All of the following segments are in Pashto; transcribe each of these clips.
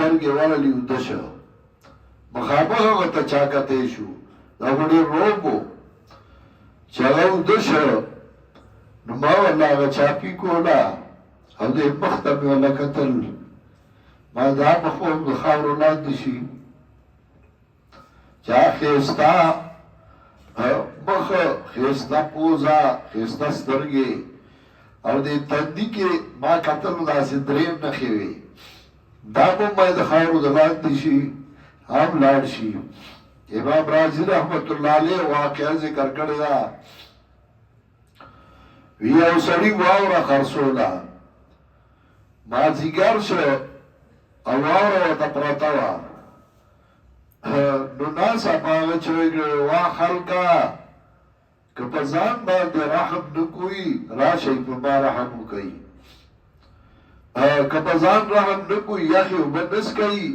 سترګې ورلې وده شه مخامخ هغه ته چاکتی شو دا خو ډېر روب و چې هغه وده شه نو ما ورله هغه چاپي کوله او دې مخ ته مې ورله کتل ما دا مخ به هم د خاورو لاندې شي چې هغه ښایسته مخ ښایسته پوزه ښایسته سترګې او دې تندي کې ما کتل نو داسې درېیم نښې وې دا به هم باید د خاورو د لاندې شي هم لاړ شي امام رازي رحمت الله علیه واقعه ذکر کړې ده وی یو سړي واوره خرڅوله مازدیګر شو او واوره ورته پرته وه نو ناڅاپه هغه چې ویې وا خلکه که په ځان باندې رحم نه کوي راشئ په ما رحم وکوئ که په ځان رحم نه کوي یخې اوبه نڅکوي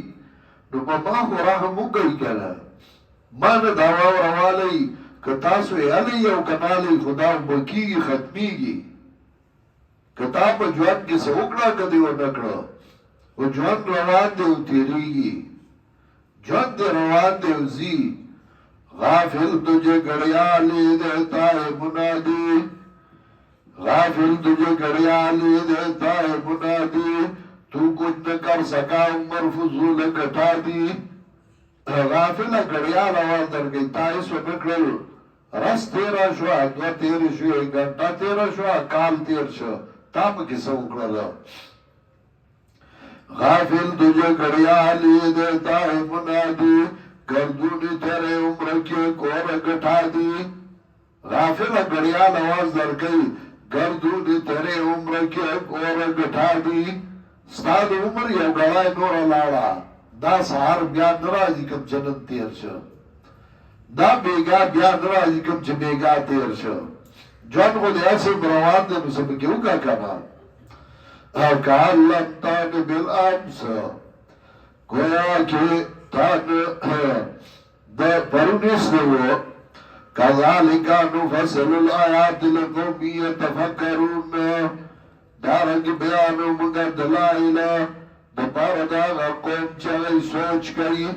نو په ما خو رحم وکوئ که نه ما نه دا واوره والی که تاسو یې هلی او که نه هلی خو دا اوبه کېږي ختمېږي که تا په ژوند کې څه وکړه که دې ونه کړه خو ژوند روان دی او تېرېږي ژوند دې روان دی او ځي غافل تجھے گھڑیالی دیتا ہے منادی غافل تجھے گھڑیالی دیتا ہے منادی تو کچھ نہ کر سکا عمر فضول گھٹا دی غافل گھڑیال آواز در گئی تائیس و نکڑل رس تیرا شوا دو تیری شوی گھنٹا تیرا شوا کال تیر شو تام کسا اکڑل غافل تجھے گھڑیالی دیتا ہے منادی گردونی تیرے عمر کے کور گٹھا دی غافل گڑیال آواز در گئی گردونی تیرے عمر کے کور گٹھا دی ستاد عمر یو گڑای نور لاړه دا سهار بیا نرازی کم جنت تیر شو دا بیگا بیا نرازی کم چې بیگا تیر شو جون خو دی اصل بروان دی نسو بکیو کا کنا کال لمتان بالامس گویا کہ تان دا پرونیس دو کذالکا نفصل الآیات لقوم یتفکرون دارنگ بیانو مگر دلائل دا پاردا قوم چاہی سوچ کئی